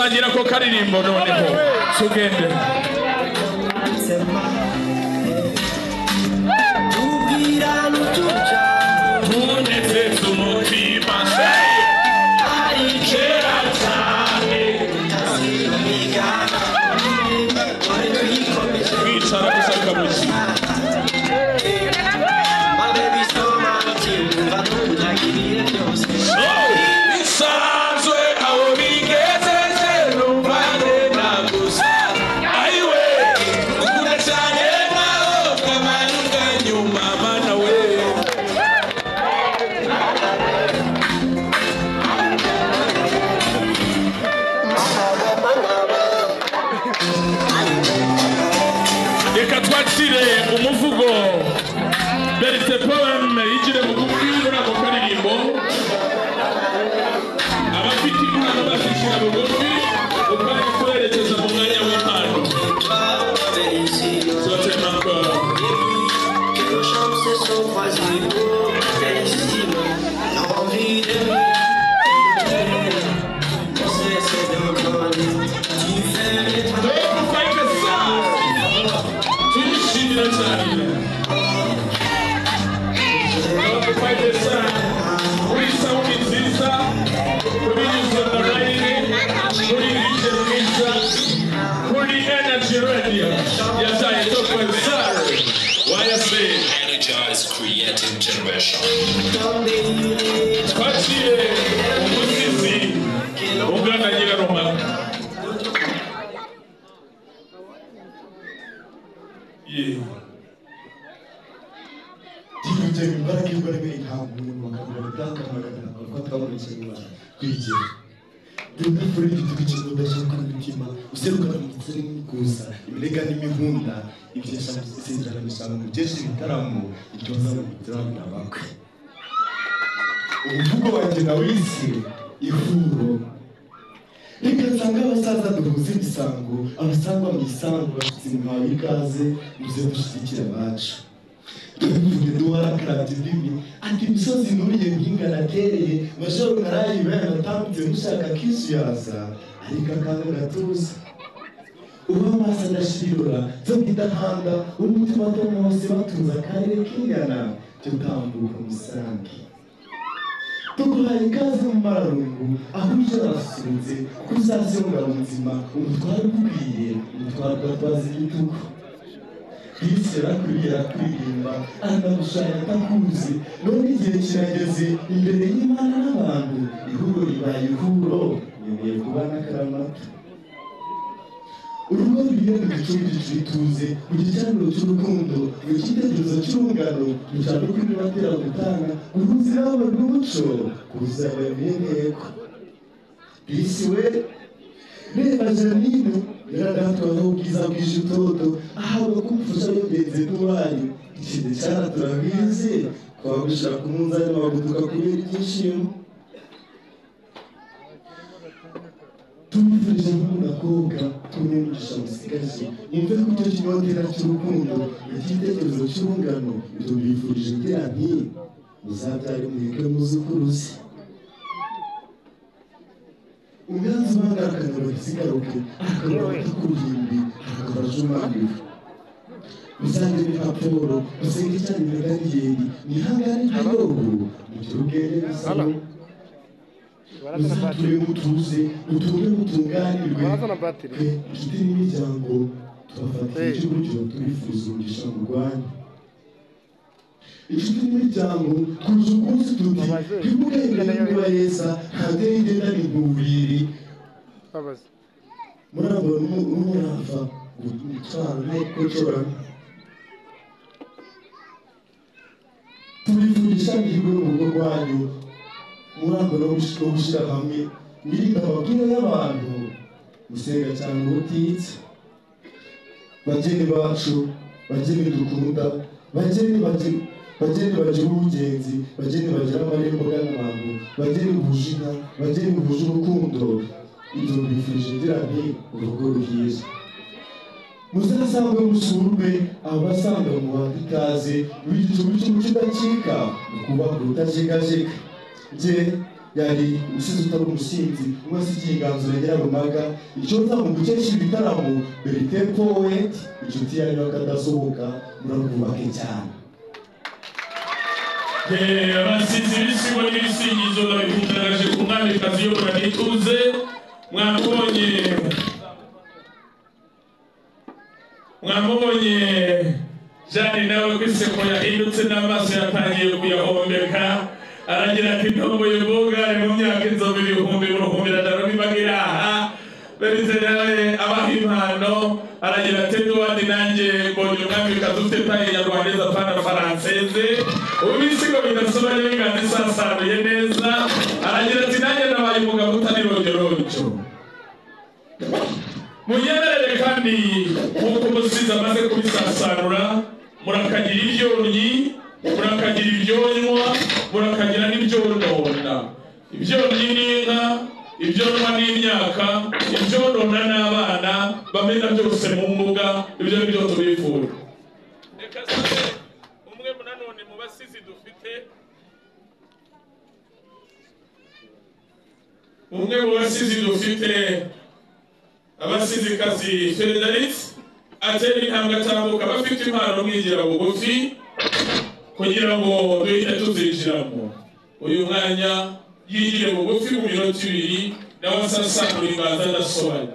gusangira ko karirimbo noneho tugende umuvugo berite poem yigire mu kubwira nako karirimbo abafite impano bashishira bugufi ukari kwerekeza mu mwanya w'impano Creating generation. Umuvugo wanjye nawise ihuro reka nsanga abasaza duhuze imisango abasangwa mu isango bashitse muhawe ikaze muze dushyigikire abacu tuvuge duharakarabye imbibi ati imisozi nuriye mpinga natereye majoro narayibaye natambutse mushaka kisuyaza ariko akanga gatuza uba amaso adashirura zo kwidahanda umutima tomose batuza akarere kingana cyo tambuka umusange tuguhaye ikaze mu mararungu aho uje arasunze kuko uzaziyonga mu nzima umutware ukwiye umutware ugatwaza igitugu Kristo yarakuriye arakuririmba aranagushanya atakuzi none igihe kirageze imbere y'Imana n'abantu ihuro ribaye ihuro yemeye kuba n'akaramata urugo rugiye mu gicumbi gituze mu gicaniro cy'urukundo mu cyitegererezo cy'urungano rushaka ko batera gutanga uruzira rw'umuco kuzaba intego bisi we reba Janine yaragatwaho ubwiza bwije utoto ahabwa kumufasha yogenze tubaye ikindi cyana turabizi twagushaka umunzani wagutuka kubera ibyishimo tumufurije nk'umukobwa tumwumvisha musigaje yumve ko icyo kinotera cy'urukundo icyitegererezo cy'urungano tubifurije ngira nti muzabyare muheke muzukuruzi umwanzi bangarakana bagisigaruke akabata ku ruhimbi akabaje umwambiro musange n'ipapuro musenge cyane imegariyeri nihangane igihugu mugire ubwere bisaba muzature mutuze mutunge mutunganirwe inshuti n'imiryango tubafatira icy'uburyo turifuza umugisha mu Rwanda inshuti n'imiryango twuje umunsi tuti ntimugahindane niba yeza ntabwo yigenda ni nkubiri murabona n'umurava gutwara nteko corana tubivugisha amahirwe mu rugo rwanyu murambona no gushyira hamwe mwirinda amabwire y'abantu musenga cyane ubutitse bageni bacu bageni dukunda bageni bagira ubugenzi bageni bagira amarembo y'abantu bageni bujina bageni buje urukundo ibyo bifurije ngira nti urugo ruhiye muzasanga musurwe abasanga mu ikaze w'igicucu cy'udacika ukuba utajegajega je yari umusizi utari umusinzi umwe asigiye inganzo regera rumaga icyo nza mu gukesha ibitaramo berite poet inshuti yanyu akadasohoka murakubake cyane. Abasizi b'isibo n'ibisingizo babikundagaje ku mwamikazi uyobora n'ituze mwamubonye Jani nawe kwiseko yahindutse n'amaso yatangiye kuyahombeka aragira ati ntomboye ubugare mu myaka inzobe ibihumbi muruhumbira ndarubibagira aha berite nawe abaha impano aragira ati Edouard nanjye mbonye umwamikazi ufite taye nyarwandeza pana faranseze ubisigo bidasobanye bingana isasanuye neza aragira ati nanjye nabaye umugabo utari rogerojo. Munyemerere kandi nk'uko umusizi amaze kubisasanura murakagira ibyonnyi murakagira ibyonywa murakagira n'ibyonona. Ibyonnyi n'inka ibyonwa n'imyaka ibyonona n'abana bamena byose mu mbuga ibyo ni byo tubifura. Reka sabe umwe nanone mu basizi dufite abasizikazi Frederic atera intambwe atambuka bafite impano mwigira bugufi kugira ngo duhite tuzinjiramo. Uyu mwanya yigire bugufi mu minota 2 nawe asasanura inganzo adasobanya.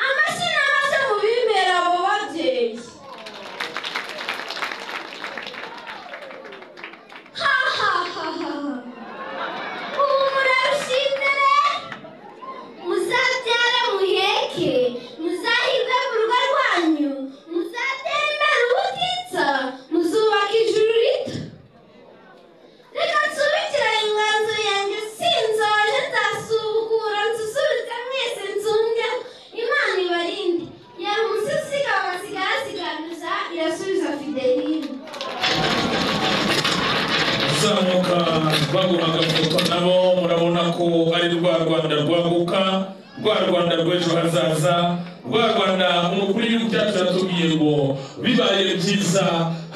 Amashina abazamuka baguhaga foto nabo murabona ko ari rwa Rwanda rwaguka rwa Rwanda rw'ejo hazaza rwa Rwanda umukuru w'igihugu cyacu yatubwiye ngo bibaye byiza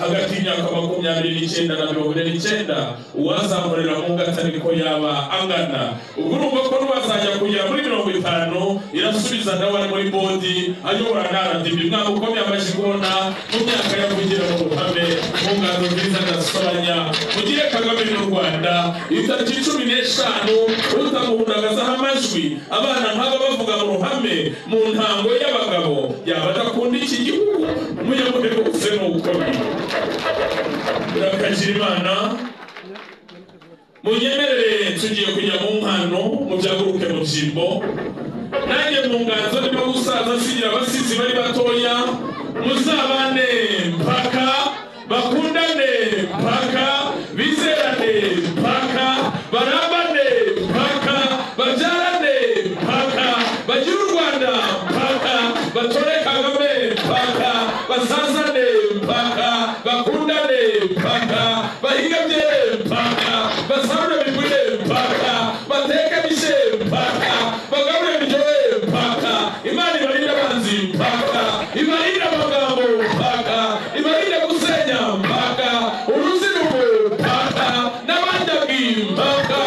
hagati y'imyaka 29 na 49 uwazamurira mu gatani ko yaba angana ubwo urumva ko n'ubazajya kugera muri 50 irasubiza nawe ari muri bodi ayobora naradibi mwaka ukomeye amaze kubona mu myaka yavugira mu ruhame mu ngano nziza ndasobanya mugire Kagame n'u Rwanda itariki 15 utamuhundagaza amajwi abana nk'aba bavuga mu ruhame mu ntango y'abagabo yabadakunda iki gihugu muyamuhe bose n'ubukomeye urakagira Imana munyemerere tugiye kujya mu nkano mu byaguruke mu byimbo nanjye mu nganzo ndimo gusaza sigira abasizi bari batoya muzabane mpaka bakundane mpaka bizerane mpaka barambane mpaka babyarane mpaka bagira u Rwanda mpaka batore Kagame mpaka basazane mpaka bakundane mpaka bahigabye mpaka basabure bigure mpaka bateke bishe mpaka bagabure bijoye mpaka imana ibarinde abanzi mpaka ibarinde amagambo mpaka ibarinde gusenya mpaka uruziruko mpaka n'abandagi mpaka